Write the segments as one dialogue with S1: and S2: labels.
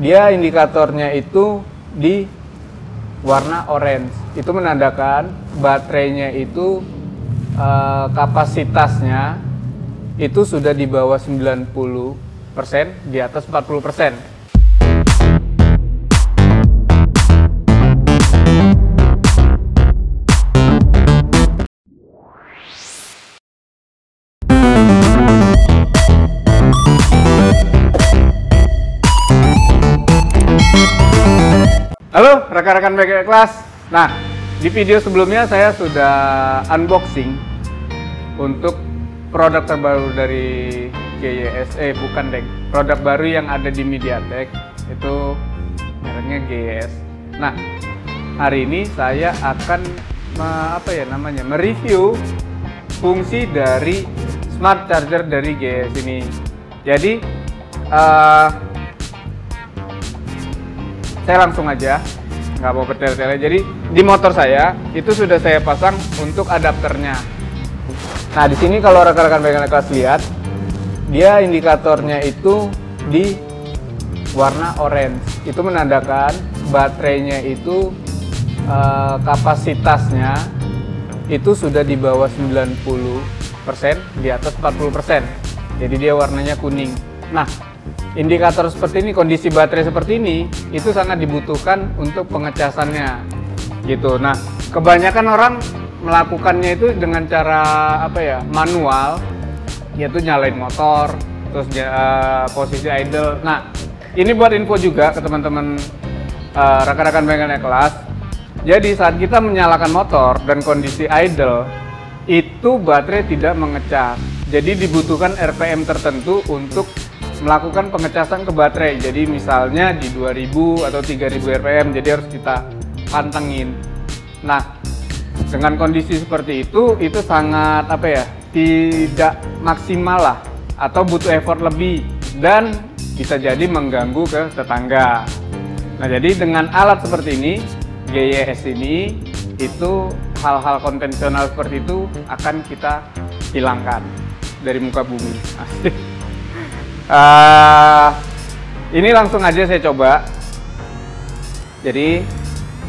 S1: dia indikatornya itu di warna orange. Itu menandakan baterainya itu kapasitasnya itu sudah di bawah 90%, di atas 40%. Halo rekan-rekan BK kelas. Nah, di video sebelumnya saya sudah unboxing untuk produk terbaru dari GYS, bukan deng, produk baru yang ada di MediaTek, itu mereknya GYS. Nah, hari ini saya akan mereview fungsi dari smart charger dari GYS ini. Jadi saya langsung aja, nggak mau bertele-tele. Jadi di motor saya itu sudah saya pasang untuk adapternya. Nah, di sini kalau rekan-rekan BK kelas lihat, dia indikatornya itu di warna orange. Itu menandakan baterainya itu kapasitasnya itu sudah di bawah 90%, di atas 40%. Jadi dia warnanya kuning. Nah, indikator seperti ini, kondisi baterai seperti ini, itu sangat dibutuhkan untuk pengecasannya, gitu. Nah, kebanyakan orang melakukannya itu dengan cara manual, yaitu nyalain motor, terus posisi idle. Nah, ini buat info juga ke teman-teman rekan-rekan BK kelas. Jadi saat kita menyalakan motor dan kondisi idle, itu baterai tidak mengecas. Jadi dibutuhkan RPM tertentu untuk melakukan pengecasan ke baterai. Jadi misalnya di 2000 atau 3000 RPM, jadi harus kita pantengin. Nah, dengan kondisi seperti itu sangat tidak maksimal lah, atau butuh effort lebih dan bisa jadi mengganggu ke tetangga. Nah, jadi dengan alat seperti ini, GYS ini, itu hal-hal konvensional seperti itu akan kita hilangkan dari muka bumi. Asik. Ini langsung aja saya coba. Jadi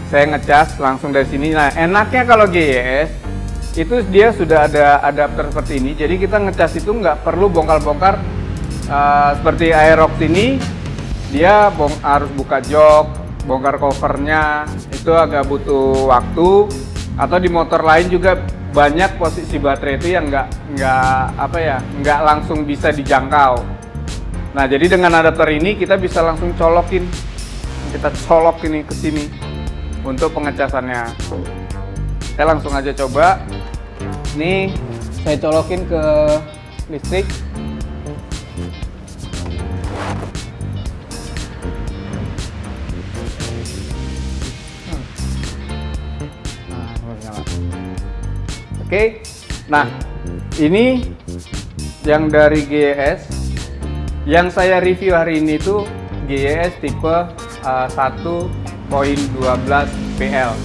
S1: saya ngecas langsung dari sini. Nah, enaknya kalau GYS itu dia sudah ada adapter seperti ini. Jadi kita ngecas itu nggak perlu bongkar-bongkar seperti Aerox ini. Dia harus buka jok, bongkar covernya, itu agak butuh waktu. Atau di motor lain juga banyak posisi baterai itu yang nggak langsung bisa dijangkau. Nah, jadi dengan adapter ini kita bisa langsung colokin, kita colok ini ke sini untuk pengecasannya. Saya langsung aja coba. Ini saya colokin ke listrik. Oke. Nah, ini yang dari GYS. Yang saya review hari ini itu GYS tipe 1.12 PL.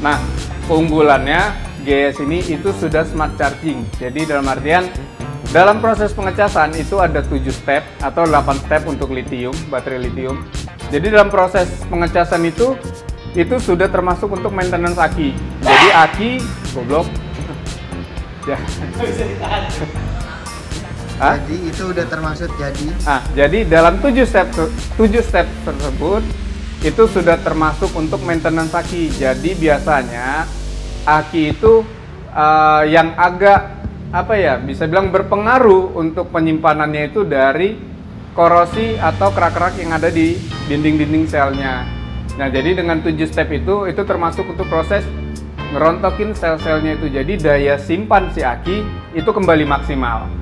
S1: Nah, keunggulannya GYS ini itu sudah smart charging. Jadi dalam artian dalam proses pengecasan itu ada 7 step atau 8 step untuk lithium, baterai lithium. Jadi dalam proses pengecasan itu sudah termasuk untuk maintenance aki. Jadi aki goblok. Ya. Bisa ditahan.
S2: Jadi itu udah termasuk jadi.
S1: Jadi dalam 7 step tersebut itu sudah termasuk untuk maintenance aki. Jadi biasanya aki itu yang agak bisa bilang berpengaruh untuk penyimpanannya itu dari korosi atau kerak-kerak yang ada di dinding-dinding selnya. Nah, jadi dengan 7 step itu termasuk untuk proses ngerontokin sel-selnya itu. Jadi daya simpan si aki itu kembali maksimal.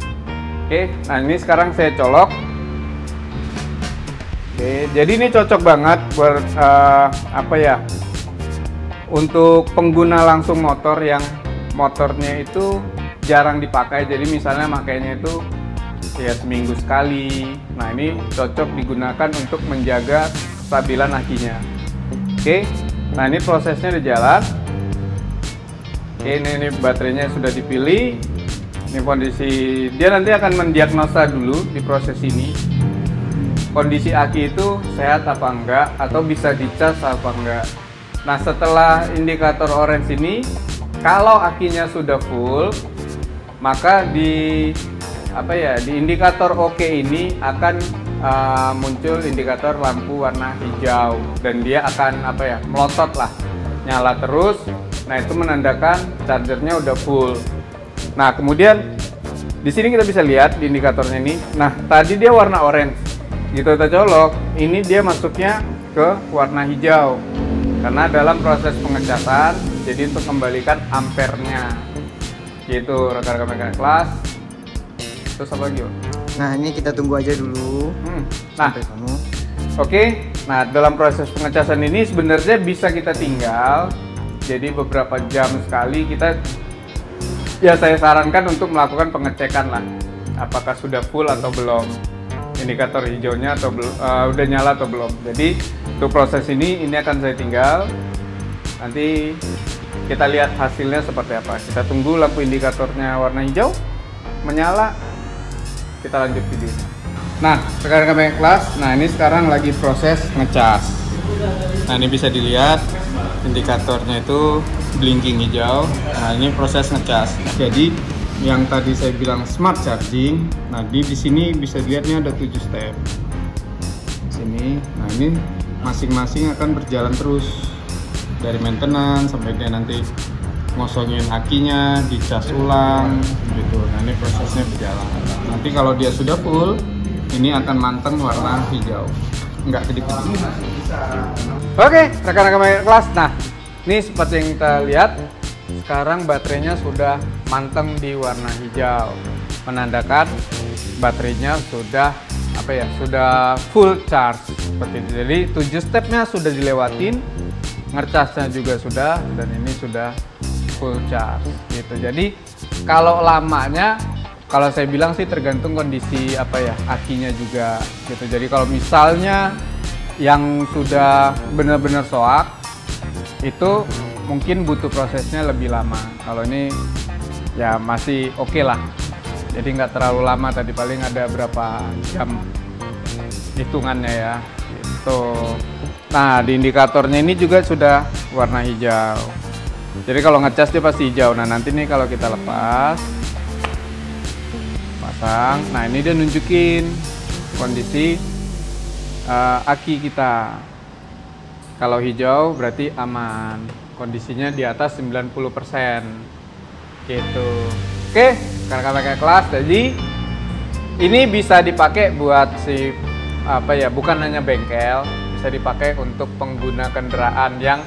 S1: Oke, nah ini sekarang saya colok. Oke, jadi ini cocok banget buat untuk pengguna langsung motor yang motornya itu jarang dipakai. Jadi misalnya makainya itu ya seminggu sekali. Nah, ini cocok digunakan untuk menjaga kestabilan akinya. Oke, nah ini prosesnya udah jalan. Oke, ini baterainya sudah dipilih. Ini kondisi, dia nanti akan mendiagnosa dulu di proses ini kondisi aki itu sehat apa enggak atau bisa dicas apa enggak. Nah, setelah indikator orange ini, kalau akinya sudah full, maka di indikator oke ini akan muncul indikator lampu warna hijau dan dia akan melotot lah, nyala terus. Nah, itu menandakan chargernya udah full. Nah, kemudian di sini kita bisa lihat di indikatornya ini. Nah, tadi dia warna orange. Gitu kita colok, ini dia masuknya ke warna hijau. Karena dalam proses pengecasan, jadi untuk kembalikan ampernya. Gitu rekan-rekan mekanik kelas. Terus apa lagi?
S2: Nah, ini kita tunggu aja dulu.
S1: Nah, Oke. Nah, dalam proses pengecasan ini sebenarnya bisa kita tinggal. Jadi beberapa jam sekali saya sarankan untuk melakukan pengecekan lah, apakah sudah full atau belum, indikator hijaunya atau udah nyala atau belum. Jadi untuk proses ini akan saya tinggal, nanti kita lihat hasilnya seperti apa. Kita tunggu lampu indikatornya warna hijau menyala, kita lanjut video. Nah, rekan-rekan mekanik kelas, nah ini sekarang lagi proses ngecas. Nah, ini bisa dilihat indikatornya itu blinking hijau. Nah, ini proses ngecas. Jadi yang tadi saya bilang smart charging, nah di sini bisa dilihatnya ada 7 step. Sini, nah ini masing-masing akan berjalan terus dari maintenance sampai dia nanti ngosongin akinya, dicas ulang gitu. Nah, ini prosesnya berjalan. Nanti kalau dia sudah full, ini akan manteng warna hijau, nggak kedip-kedip. Oke, rekan-rekan mekanik kelas. Nah, ini seperti yang kita lihat, sekarang baterainya sudah manteng di warna hijau, menandakan baterainya sudah sudah full charge seperti itu. Jadi 7 stepnya sudah dilewatin, ngercasnya juga sudah, dan ini sudah full charge gitu. Jadi kalau lamanya, kalau saya bilang sih tergantung kondisi akinya juga gitu. Jadi kalau misalnya yang sudah benar-benar soak, itu mungkin butuh prosesnya lebih lama. Kalau ini ya masih oke lah, jadi nggak terlalu lama. Tadi paling ada berapa jam hitungannya ya gitu. Nah, di indikatornya ini juga sudah warna hijau, jadi kalau ngecas dia pasti hijau. Nah, nanti nih kalau kita lepas, pasang, nah ini dia nunjukin kondisi aki kita. Kalau hijau berarti aman, kondisinya di atas 90% gitu. Oke, rekan-rekan mekanik kelas, jadi ini bisa dipakai buat bukan hanya bengkel, bisa dipakai untuk pengguna kendaraan yang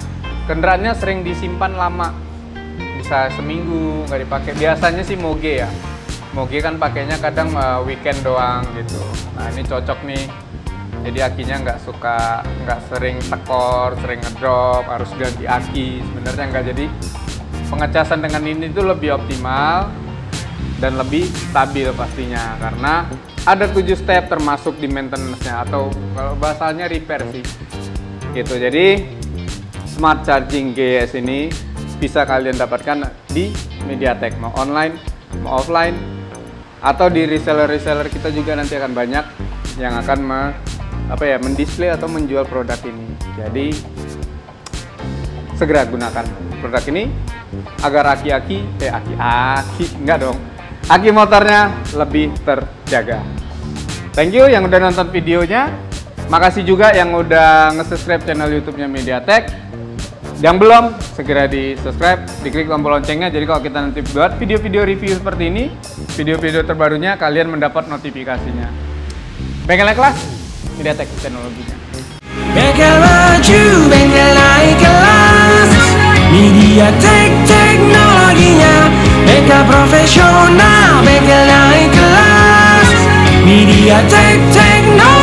S1: kendaraannya sering disimpan lama, bisa seminggu nggak dipakai. Biasanya sih moge ya, moge kan pakainya kadang weekend doang gitu. Nah, ini cocok nih. Jadi akinya nggak sering tekor, sering ngedrop, harus ganti aki. Sebenarnya nggak. Jadi pengecasan dengan ini tuh lebih optimal dan lebih stabil pastinya, karena ada 7 step termasuk di maintenance-nya, atau kalau bahasanya repair sih gitu. Jadi smart charging GS ini bisa kalian dapatkan di MediaTek, mau online mau offline, atau di reseller kita juga nanti akan banyak yang akan mendisplay atau menjual produk ini. Jadi segera gunakan produk ini agar aki motornya lebih terjaga. Thank you yang udah nonton videonya. Makasih juga yang udah nge-subscribe channel YouTube-nya MediaTek. Yang belum, segera di-subscribe, diklik tombol loncengnya. Jadi kalau kita nanti buat video-video review seperti ini, video-video terbarunya kalian mendapat notifikasinya. Bengkel kelas, MediaTek teknologinya.
S3: Bengkel maju, bengkel naik kelas. MediaTek teknologinya. Bengkel profesional, bengkel naik kelas. MediaTek teknologinya.